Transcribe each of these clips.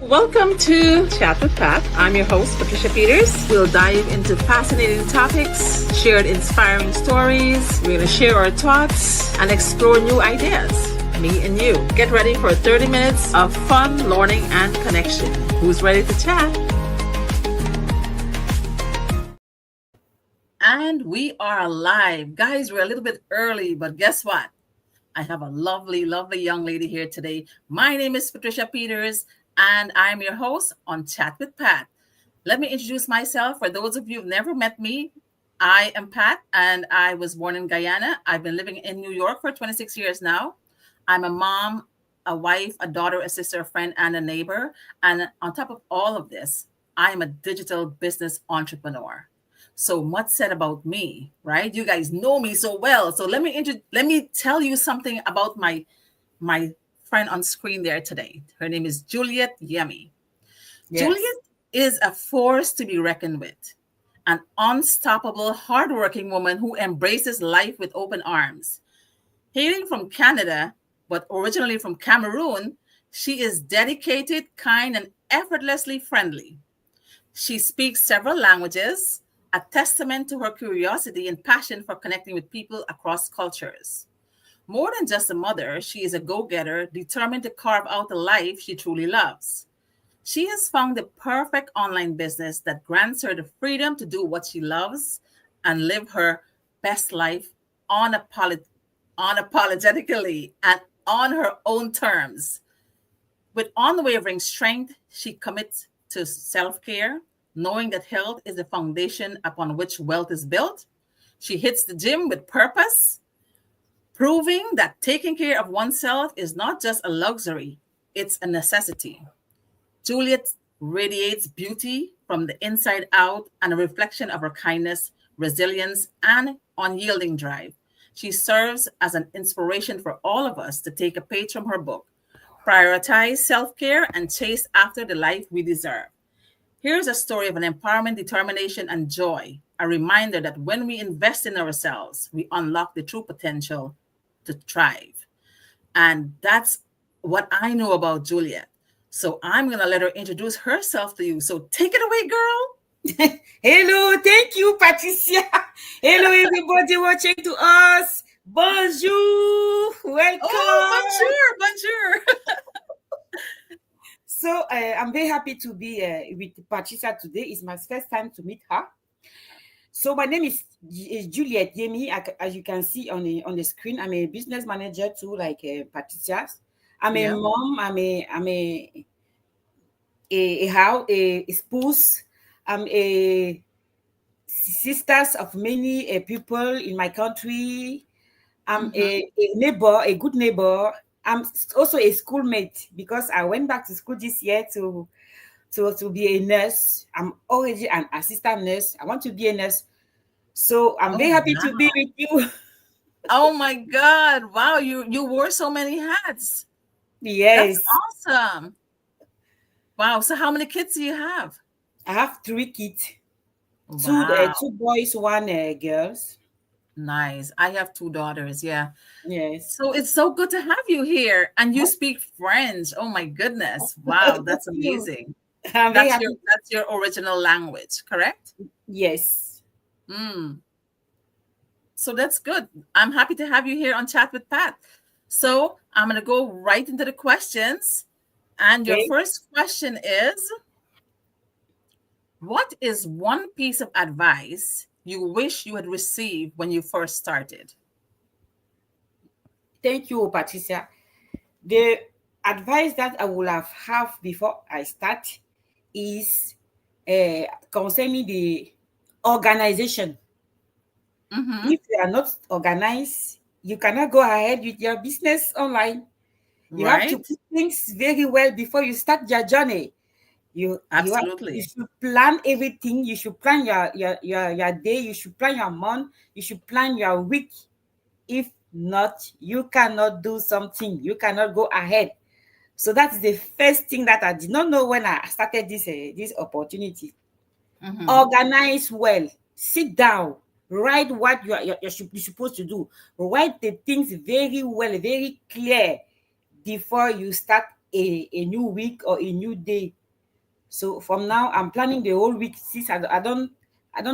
Welcome to Chat with Pat. I'm your host, Patricia Peters. We'll dive into fascinating topics, share inspiring stories. We're going to share our thoughts and explore new ideas. Me and you. Get ready for 30 minutes of fun, learning, and connection. Who's ready to chat? And we are live. Guys, we're a little bit early, but guess what? I have a lovely, lovely young lady here today. My name is Patricia Peters, and I'm your host on Chat with Pat. Let me introduce myself. For those of you who've never met me, I am Pat, and I was born in Guyana. I've been living in New York for 26 years now. I'm a mom, a wife, a daughter, a sister, a friend, and a neighbor. And on top of all of this, I am a digital business entrepreneur. So much said about me, right? You guys know me so well. So let me tell you something about my friend on screen there today. Her name is Juliet Yemi. Yes. Juliet is a force to be reckoned with, an unstoppable, hardworking woman who embraces life with open arms. Hailing from Canada, but originally from Cameroon, she is dedicated, kind, and effortlessly friendly. She speaks several languages, a testament to her curiosity and passion for connecting with people across cultures. More than just a mother, she is a go-getter, determined to carve out the life she truly loves. She has found the perfect online business that grants her the freedom to do what she loves and live her best life unapologetically and on her own terms. With unwavering strength, she commits to self-care, knowing that health is the foundation upon which wealth is built. She hits the gym with purpose, proving that taking care of oneself is not just a luxury, it's a necessity. Juliet radiates beauty from the inside out and a reflection of her kindness, resilience, and unyielding drive. She serves as an inspiration for all of us to take a page from her book, prioritize self-care, and chase after the life we deserve. Here's a story of an empowerment, determination, and joy, a reminder that when we invest in ourselves, we unlock the true potential to thrive. And that's what I know about Juliet. So I'm going to let her introduce herself to you. So take it away, girl. Hello, thank you, Patricia. Hello, everybody watching to us. Bonjour, welcome. Oh, bonjour. So I'm very happy to be with Patricia today. It's my first time to meet her. So my name is Juliet Yemi. As you can see on the screen, I'm a business manager too, like Patricia. I'm a mom. I'm a spouse. I'm a sisters of many people in my country. I'm a neighbor, a good neighbor. I'm also a schoolmate because I went back to school this year to be a nurse. I'm already an assistant nurse. I want to be a nurse. So I'm very happy to be with you. Oh my God. Wow, you wore so many hats. Yes. That's awesome. Wow. So how many kids do you have? I have 3 kids. Wow. 2 boys, 1 girls. Nice. I have 2 daughters. Yeah. Yes. So it's so good to have you here. And you speak French. Oh my goodness. Wow. That's amazing. That's your original language, correct? Yes. So that's good. I'm happy to have you here on Chat with Pat. So I'm going to go right into the questions. And your first question is, what is one piece of advice you wish you had received when you first started? Thank you, Patricia. The advice that I would have before I start is concerning the organization. If you are not organized, you cannot go ahead with your business online. You have to put things very well before you start your journey. Absolutely. You should plan everything. You should plan your day. You should plan your month. You should plan your week. If not, you cannot do something. You cannot go ahead. So that's the first thing that I did not know when I started this opportunity. Organize well. Sit down. Write what you're supposed to do. Write the things very well, very clear before you start a new week or a new day. So from now, I'm planning the whole week. Since I don't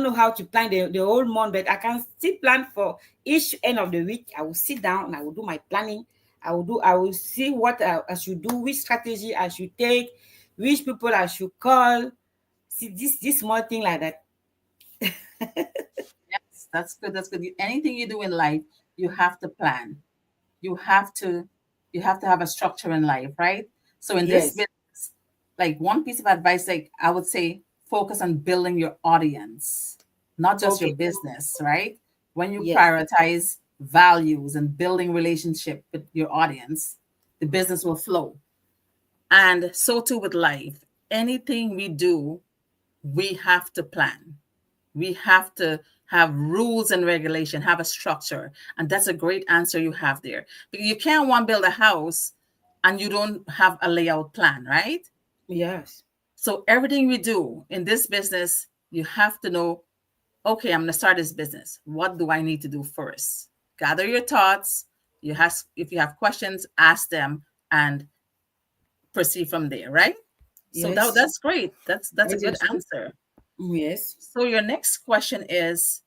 know how to plan the whole month, but I can still plan for each end of the week. I will sit down and I will do my planning. I will see what I should do, which strategy I should take, which people I should call. See this small thing like that. Yes, that's good. That's good. Anything you do in life, you have to plan. You have to you have to have a structure in life, right? So in this Yes. business, like one piece of advice, like I would say, focus on building your audience, not just your Okay. business, right? When you Yes. prioritize values and building relationship with your audience, the business will flow. And so too with life. Anything we do, we have to plan. We have to have rules and regulation, have a structure. And that's a great answer you have there. Because you can't want to build a house and you don't have a layout plan, right? Yes. So everything we do in this business, you have to know, okay, I'm going to start this business. What do I need to do first? Gather your thoughts. You have, if you have questions, ask them and proceed from there, right? So Yes. that's great. That's a That good is true. answer. Yes. So your next question is,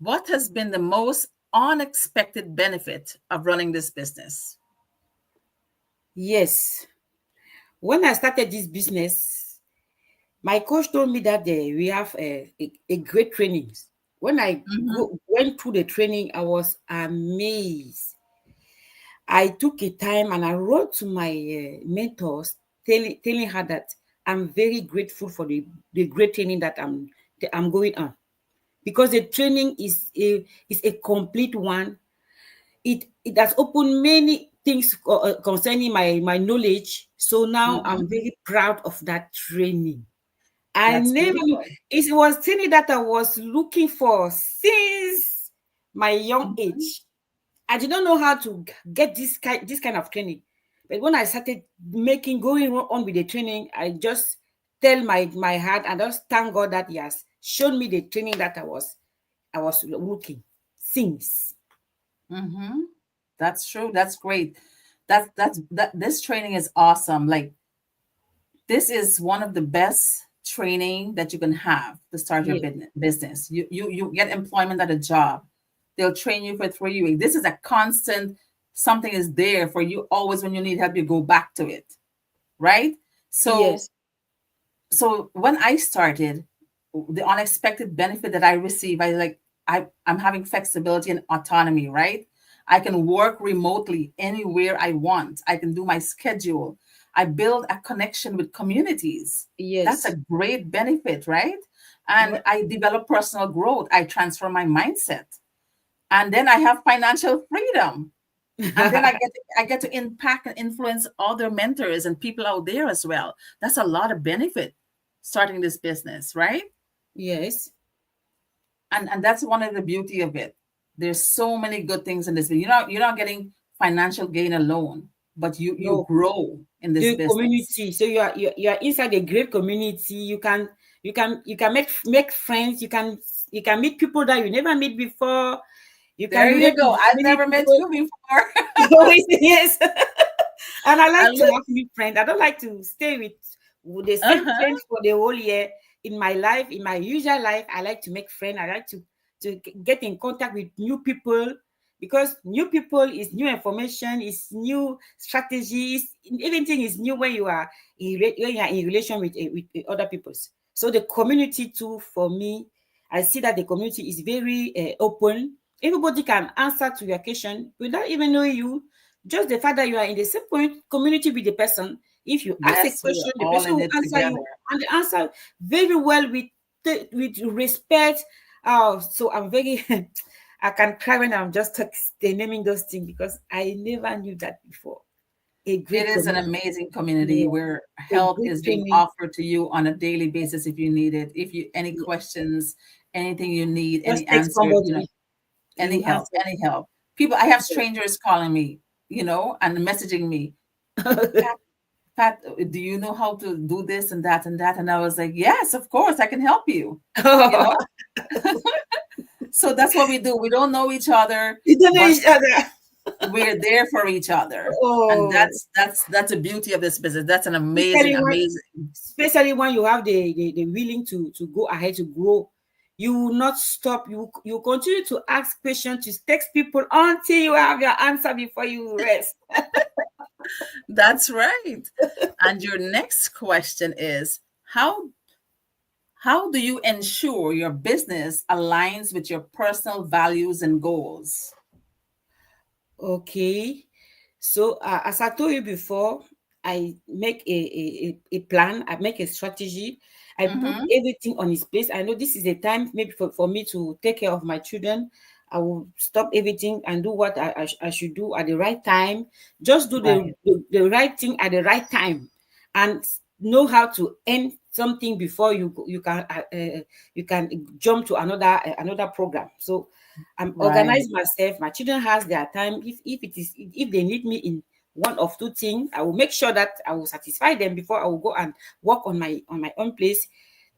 what has been the most unexpected benefit of running this business? Yes. When I started this business, my coach told me that we have a great training. When I Mm-hmm. went through the training, I was amazed. I took a time and I wrote to my mentors, telling her that I'm very grateful for the great training that I'm going on, because the training is a complete one. It has opened many things concerning my knowledge. So now Mm-hmm. I'm very proud of that training. I That's never knew beautiful. it was training that I was looking for since my young Mm-hmm. age. I did not know how to get this kind of training. But when I started going on with the training, I just tell my heart and just thank God that He has shown me the training that I was looking since. Mm-hmm. That's true. That's great. That this training is awesome. Like this is one of the best training that you can have to start your Yes, business. You get employment at a job. They'll train you for 3 weeks. This is a constant something is there for you always when you need help, you go back to it. Right? So yes, so when I started, the unexpected benefit that I receive, I'm having flexibility and autonomy, right? I can work remotely anywhere I want. I can do my schedule. I build a connection with communities. That's a yes. great benefit, right? And What? I develop personal growth. I transform my mindset. And then I have financial freedom. And then I get to impact and influence other mentors and people out there as well. That's a lot of benefit starting this business, right? Yes. And that's one of the beauty of it. There's so many good things in this. You're not getting financial gain alone, but you No, grow in this the business. community. So you are inside a great community. You can make friends. You can meet people that you never meet before. You can There you relate go. with I've many never met people. you before. Yes. And I I like to look. have new friends. I don't like to stay with the same Uh-huh. friends for the whole year. In my life, in my usual life, I like to make friends. I like to get in contact with new people, because new people is new information, is new strategies. Everything is new when when you are in relation with other peoples. So the community too, for me, I see that the community is very open. Everybody can answer to your question without even knowing you. Just the fact that you are in the same community with the person, if you ask a Yes, we are question, the all person in will it answer together. you, and the answer very well with respect. So I'm very I can cry when I'm just naming those things, because I never knew that before. A It great is an community, amazing community yeah, where a help good is being training. offered to you on a daily basis if you need it. If you any Yeah. questions, anything you need, any Just text answer, somebody, any you help, answer. any help. People, I have strangers calling me, and messaging me, Pat, Pat, do you know how to do this and that and that? And I was like, yes, of course, I can help you. You know, so that's what we do. We don't know each other, You don't know but each other. we're there for each other. And Oh, that's the beauty of this business. That's an amazing, especially when, amazing. especially when you have the willing to go ahead to grow. You will not stop. You continue to ask questions, to text people until you have your answer before you rest. That's right. And your next question is how do you ensure your business aligns with your personal values and goals? Okay. So, as I told you before, I make a plan, I make a strategy, I put Mm-hmm. everything on its place. I know this is a time maybe for me to take care of my children. I will stop everything and do what I should do at the right time. Just do Right. the right thing at the right time, and know how to end something before you can jump to another program. So I'm Right. organized myself. My children has their time. If they need me in one of two things, I will make sure that I will satisfy them before I will go and work on my own place,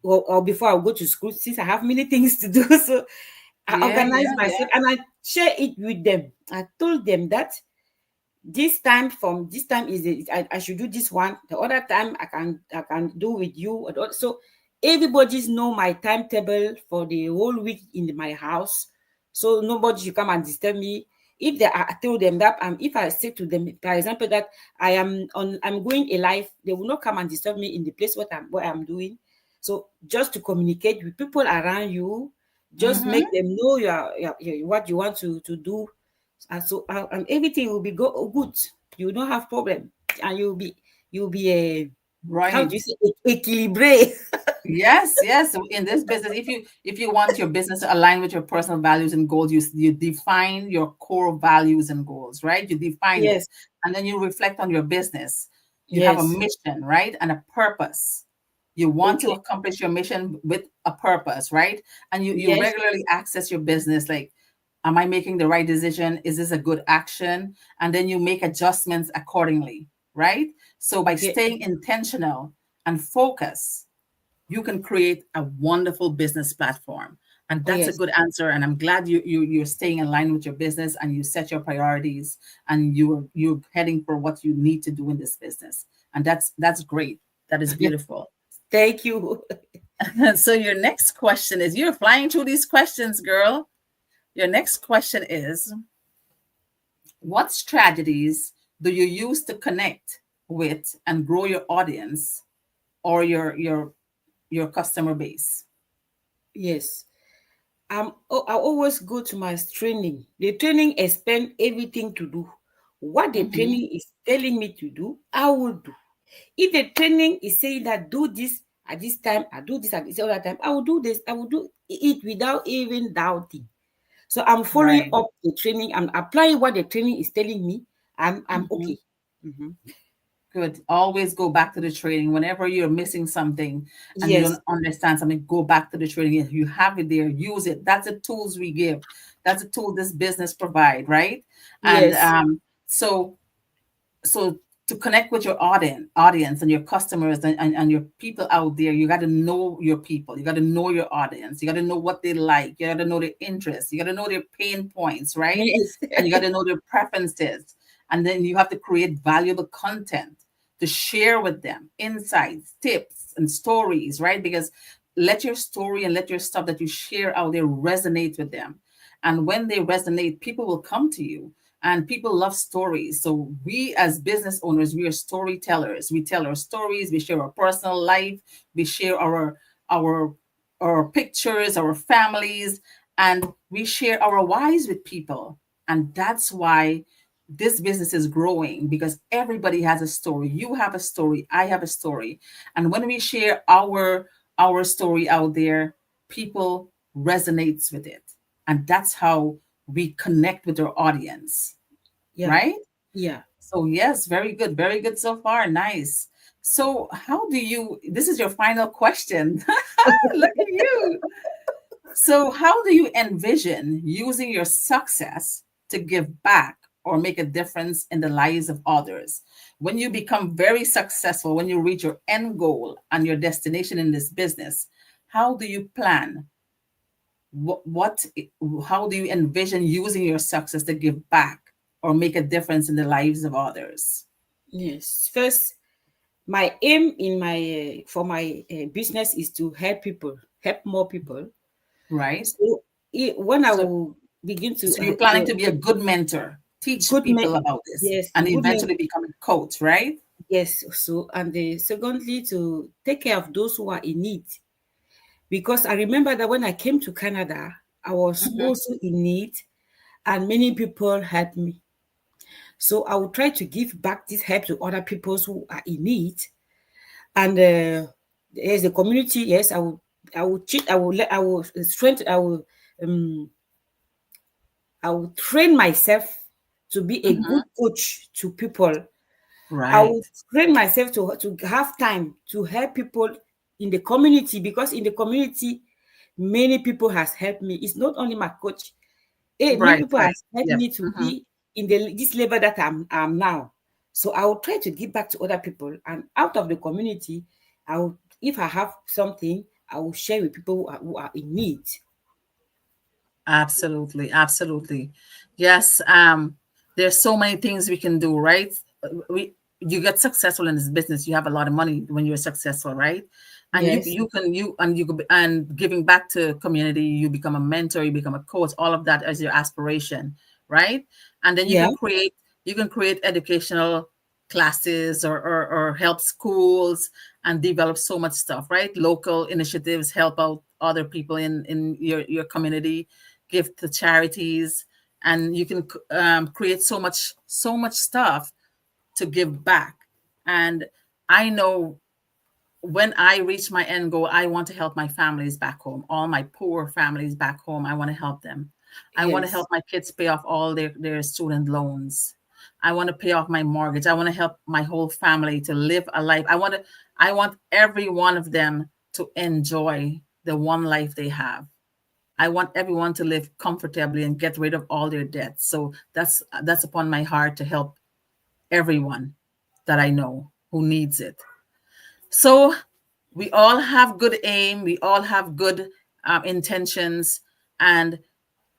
or before I will go to school, since I have many things to do. So I Yeah, organize yeah, yeah. myself and I share it with them. I told them that this time is I should do this one. The other time I can do with you. So everybody's know my timetable for the whole week in my house. So nobody should come and disturb me. If they I tell them that, if I say to them, for example, that I'm going a live, they will not come and disturb me in the place what I'm doing. So just to communicate with people around you, just make Mm-hmm. them know what you want to do, and everything will be good. You don't have problem, and you'll be a, how do Right. you say, equilibre. Yes, yes. So in this business, if you want your business to align with your personal values and goals, you define your core values and goals, right? You define it, Yes, and then you reflect on your business. You have a yes, mission, right, and a purpose. You want to okay, accomplish your mission with a purpose, right? And you yes, regularly access your business, like, am I making the right decision? Is this a good action? And then you make adjustments accordingly, right? So by yeah, staying intentional and focused, you can create a wonderful business platform. And oh that's a yes, good answer. And I'm glad you're staying in line with your business and you set your priorities and you're heading for what you need to do in this business. And that's great. That is beautiful. thank you. So your next question is, you're flying through these questions, girl. Your next question is, what strategies do you use to connect with and grow your audience or your customer base? Yes, I always go to my training. The training explain everything to do. What the Mhm. training is telling me to do, I will do. If the training is saying that do this at this time, I do this at this other time, I will do this. I will do it without even doubting. So I'm following Right. up the training. I'm applying what the training is telling me. I'm Mhm. okay. Mhm. Good. Always go back to the training. Whenever you're missing something and you Yes, don't understand something, go back to the training. If you have it there, use it. That's the tools we give. That's a tool this business provide, right? And yes, so so to connect with your audience and your customers and your people out there, you got to know your people. You got to know your audience. You got to know what they like. You got to know their interests. You got to know their pain points, right? yes, And you got to know their preferences. And then you have to create valuable content to share with them, insights, tips, and stories, right? Because let your story and let your stuff that you share out there resonate with them. And when they resonate, people will come to you, and people love stories. So we as business owners, we are storytellers. We tell our stories, we share our personal life, we share our our pictures, our families, and we share our whys with people. And that's why this business is growing, because everybody has a story. You have a story, I have a story. And when we share our story out there, people resonates with it. And that's how we connect with our audience, yeah, right? yeah. So yes, very good so far. Nice. So how do you, this is your final question. Look at you. So how do you envision using your success to give back or make a difference in the lives of others? When you become very successful, when you reach your end goal and your destination in this business, how do you plan? What how do you envision using your success to give back? or make a difference in the lives of others? Yes. First, my aim in my for my business is to help more people. Right? So when I So, will begin to so you're planning to be a good mentor, teach good people about this, yes, and good men, eventually become a coach, right? yes. So and secondly, to take care of those who are in need, because I remember that when I came to Canada, I was Mm-hmm. also in need, and many people helped me. So I will try to give back this help to other people who are in need. And as a community, yes, I will cheat, I will strengthen, um, I will train myself to be a Mm-hmm. good coach to people. I Right. will train myself to have time to help people in the community, because in the community, many people has helped me. It's not only my coach. Many Right. people Right. has helped Yep. me to Mm-hmm. be in this level that I'm now. So I will try to give back to other people, and out of the community, I will, if I have something, I will share with people who are in need. Absolutely, absolutely. Yes, there's so many things we can do, right? We You get successful in this business, you have a lot of money when you're successful, right? And Yes. you could and giving back to community, you become a mentor, you become a coach, all of that as your aspiration, right? And then Yeah. you can create educational classes or help schools and develop so much stuff, right? Local initiatives help out other people in your community, give to charities, and you can create so much stuff to give back. And I know when I reach my end goal, I want to help my families back home, all my poor families back home. I want to help them. I want to Yes. help my kids pay off all their student loans. I want to pay off my mortgage. I want to help my whole family to live a life. I want every one of them to enjoy the one life they have. I want everyone to live comfortably and get rid of all their debts. So that's upon my heart to help everyone that I know who needs it. So we all have good aim, we all have good intentions, and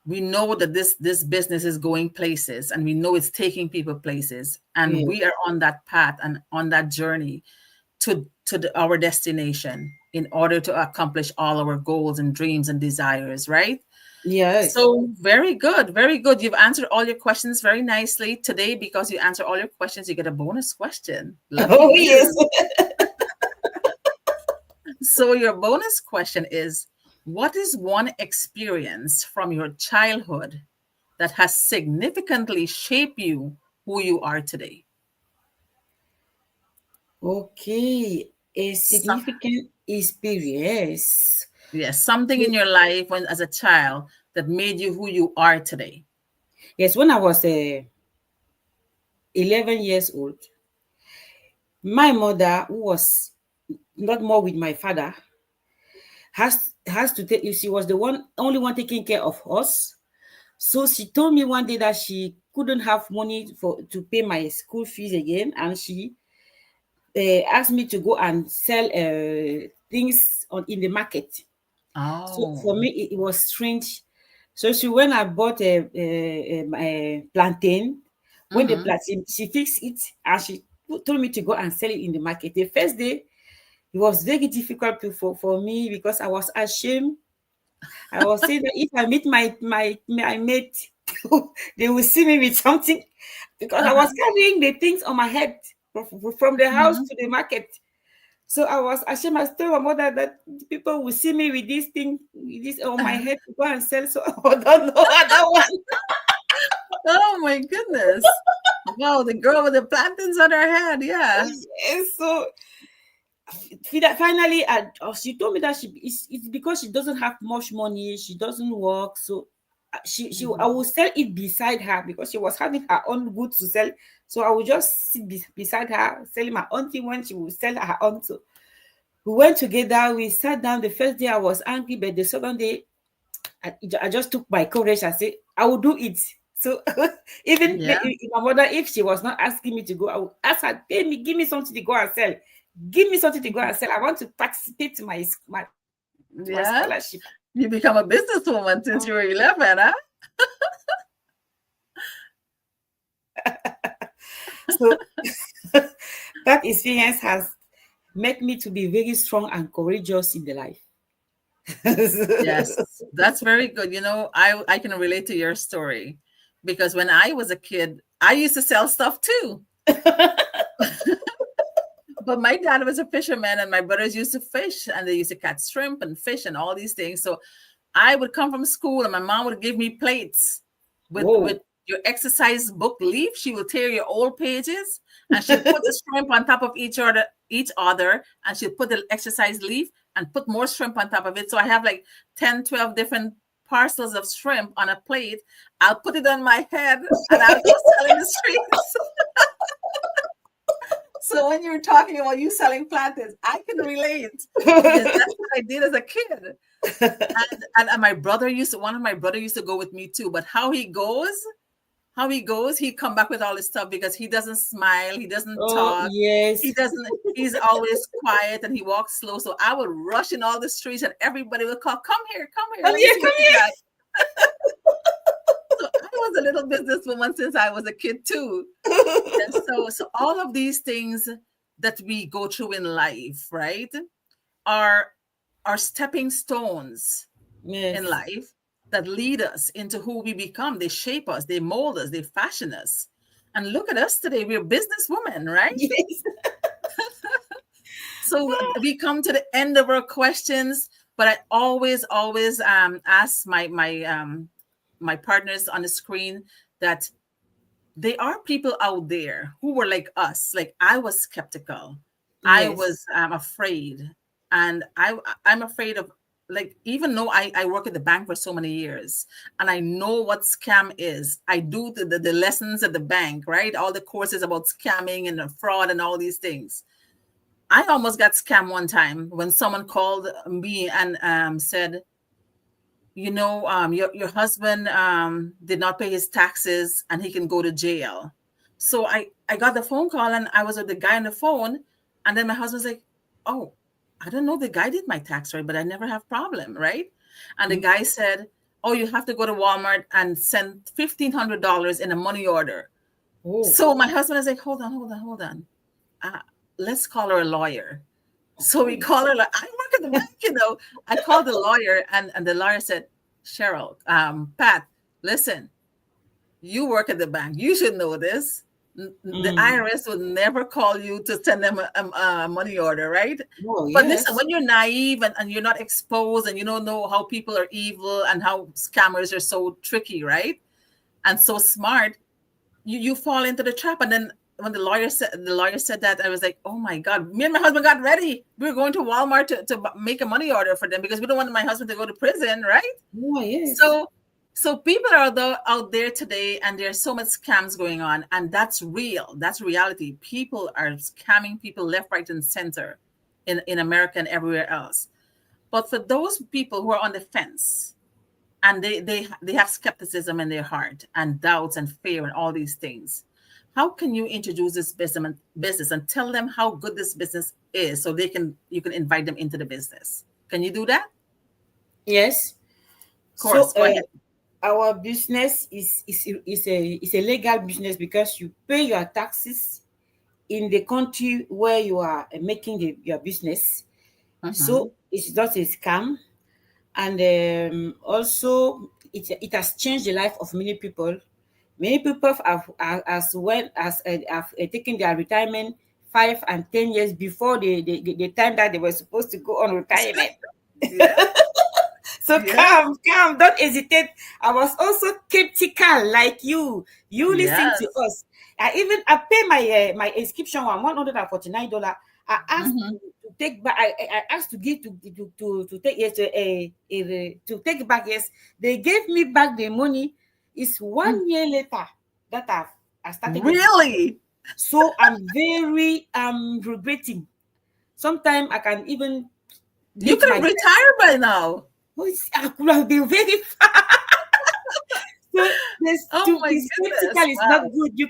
we know that this business is going places, and we know it's taking people places, and Yes. we are on that path and on that journey our destination in order to accomplish all our goals and dreams and desires, right? Yes. So very good, very good. You've answered all your questions very nicely today. Because you answer all your questions, you get a bonus question. Lucky Oh yes. you. So your bonus question is, what is one experience from your childhood that has significantly shaped you who you are today? Okay. A Some, significant experience. yes, something in your life when as a child that made you who you are today. Yes, when I was 11 years old, my mother, who was not more with my father, has to take. She was the only one taking care of us. So she told me one day that she couldn't have money to pay my school fees again, and she asked me to go and sell things in the market. So for Oh. me, it was strange. So she when I bought a plantain, when the Mm-hmm. plantain, she fixed it and she told me to go and sell it in the market. The first day, it was very difficult for me because I was ashamed. I was saying that if I meet my mate, they will see me with something, because I was Uh-huh. carrying the things on my head from the house Mm-hmm. to the market. So I was ashamed. I told my mother that people will see me with this thing, with this on my head to go and sell. So I don't know other one. Oh my goodness. Wow, the girl with the plantains on her head. Yeah. Yes, so finally, she told me that it's because she doesn't have much money. She doesn't work, so I Mhm. will sell it beside her because she was having her own goods to sell. So I will just sit beside her, selling my own thing when she will sell her own. So we went together. We sat down. The first day I was angry, but the second day I just took my courage and said, I will do it. So even Yeah. my mother, if she was not asking me to go, I would ask her, pay me, give me something to go and sell. Give me something to go and sell. I want to participate to my scholarship. Yeah. You become a businesswoman since you were 11, huh? So that experience has made me to be very strong and courageous in the life. Yes, that's very good. I can relate to your story because when I was a kid, I used to sell stuff too. But my dad was a fisherman and my brothers used to fish and they used to catch shrimp and fish and all these things. So I would come from school and my mom would give me plates with Whoa. your exercise book leaf. She will tear your old pages and she'll put the shrimp on top of each other, and she'll put the exercise leaf and put more shrimp on top of it. So I have like 10, 12 different parcels of shrimp on a plate. I'll put it on my head and I'll go sell in the streets. So when you're talking about you selling plantains, I can relate because that's what I did as a kid. And my brother one of my brother used to go with me too. But how he goes, he come back with all this stuff because he doesn't smile, he doesn't Oh, talk, yes. he's always quiet and he walks slow. So I would rush in all the streets and everybody would call, come here, Come let me here, see what come you here. got. So I was a little businesswoman since I was a kid too. And so all of these things that we go through in life, right, are stepping stones in Yes. life that lead us into who we become. They shape us, they mold us, they fashion us. And look at us today. We're businesswomen, right? Yes. So we come to the end of our questions, but I always ask my partners on the screen that there are people out there who were like us. Like I was skeptical. I Yes. was afraid. And I'm afraid of, like, even though I work at the bank for so many years and I know what scam is, I do the lessons at the bank, right? All the courses about scamming and fraud and all these things. I almost got scammed one time when someone called me and said, your husband did not pay his taxes and he can go to jail. So I got the phone call and I was with the guy on the phone, and then my husband's like, oh, I don't know, the guy did my tax, right, but I never have problem, right? And the Mm. guy said, oh, you have to go to Walmart and send $1,500 in a money order. Oh. So my husband is like, hold on. Uh, let's call her a lawyer. So we Okay. call her, like, I work at the bank. I called the lawyer, and the lawyer said, Cheryl, Pat, listen, you work at the bank. You should know this. The Mm. IRS would never call you to send them a money order, right? Oh, But listen, yes. when you're naive and you're not exposed and you don't know how people are evil and how scammers are so tricky, right? And so smart, you fall into the trap. And then when the lawyer said that, I was like, oh my God, me and my husband got ready. We were going to Walmart to make a money order for them because we don't want my husband to go to prison, right? Oh, yes. So so people are out there today, and there's so much scams going on, and that's real. That's reality. People are scamming people left, right, and center in America and everywhere else. But for those people who are on the fence, and they have skepticism in their heart and doubts and fear and all these things, how can you introduce this business and tell them how good this business is so you can invite them into the business? Can you do that? Yes. Of So, course, go ahead. our business is a legal business because you pay your taxes in the country where you are making your business. Mm-hmm. So it's not a scam, and also it has changed the life of many people. Many people as well as have taken their retirement 5 and 10 years before the time that they were supposed to go on retirement. Yeah. So Yeah. calm, don't hesitate. I was also skeptical like you. You listen to Yes. us. I pay my inscription $149. I asked Mm-hmm. to take back. I asked to give to take yes to take back. Yes, they gave me back the money. It's Mm. 1 year later that I started the business. Really? So I'm very regretting. Sometimes I can even You beat could have myself. retired by now. Oh, I could have been very so this Oh to my be goodness. skeptical is not Wow. good. You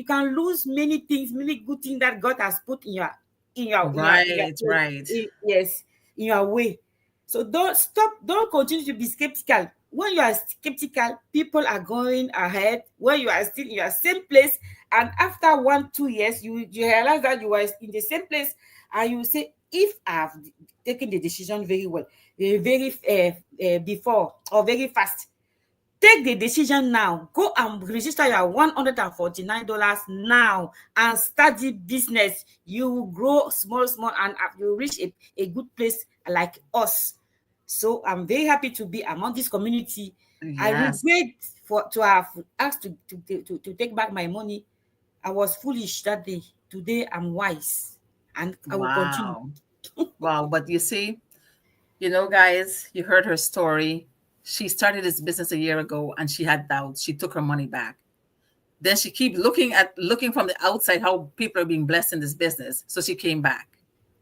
can lose many things, many good things that God has put Right, right. yes, in your way. So don't continue to be skeptical. when you are skeptical, people are going ahead. When you are still in your same place, and after 1 2 years, you realize that you are in the same place, and you say, if I've taken the decision very well, very before, or very fast, take the decision now. Go and register your $149 now and start the business. You will grow small, small, and you will reach a good place like us. So I'm very happy to be among this community. I Yes. regret for to have asked to take back my money. I was foolish that day. Today I'm wise, and I will continue. Wow. Wow. But you see, guys, you heard her story. She started this business a year ago and she had doubts. She took her money back. Then she keep looking from the outside how people are being blessed in this business. So she came back,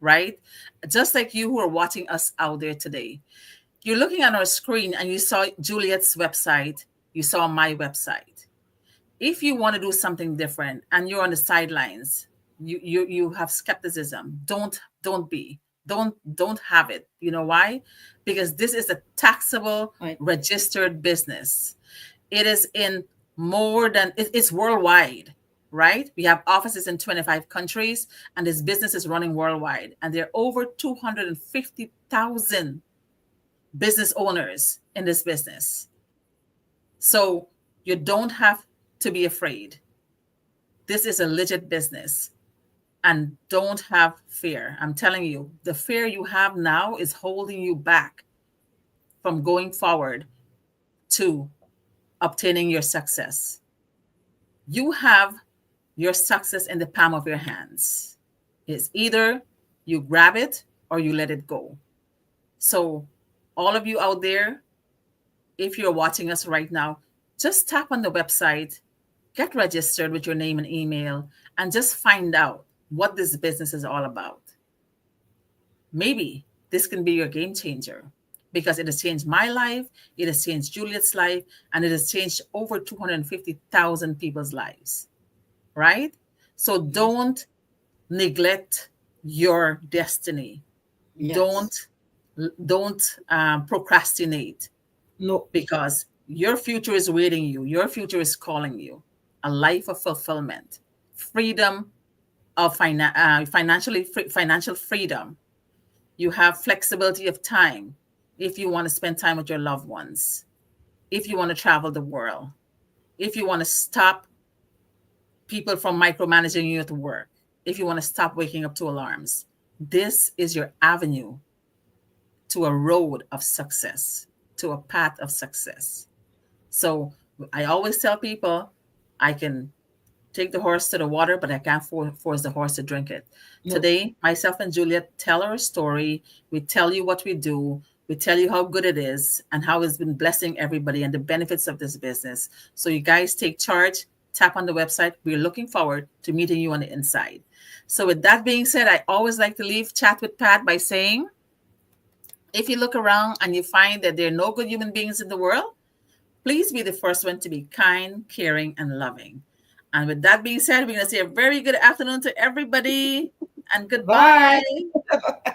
right? Just like you who are watching us out there today. You're looking on our screen and you saw Juliet's website, you saw my website. If you want to do something different and you're on the sidelines, you have skepticism. Don't have it. You know why? Because this is a taxable Right. registered business. It is in it's worldwide, right? We have offices in 25 countries and this business is running worldwide. And there are over 250,000 business owners in this business. So you don't have to be afraid. This is a legit business and don't have fear. I'm telling you, the fear you have now is holding you back from going forward to obtaining your success. You have your success in the palm of your hands. It's either you grab it or you let it go. So, all of you out there, if you're watching us right now, just tap on the website, get registered with your name and email, and just find out what this business is all about. Maybe this can be your game changer because it has changed my life, it has changed Juliet's life, and it has changed over 250,000 people's lives, right? So Yes. don't neglect your destiny. Yes. Don't procrastinate No. because your future is waiting you. Your future is calling you. A life of fulfillment, freedom of financial freedom. You have flexibility of time if you want to spend time with your loved ones, if you want to travel the world, if you want to stop people from micromanaging you at work, if you want to stop waking up to alarms. This is your avenue to a road of success, to a path of success. So I always tell people I can take the horse to the water, but I can't force the horse to drink it. No. Today, myself and Juliet tell our story. We tell you what we do. We tell you how good it is and how it's been blessing everybody and the benefits of this business. So you guys take charge, tap on the website. We're looking forward to meeting you on the inside. So with that being said, I always like to leave Chat with Pat by saying, if you look around and you find that there are no good human beings in the world, please be the first one to be kind, caring, and loving. And with that being said, we're going to say a very good afternoon to everybody and Bye. goodbye.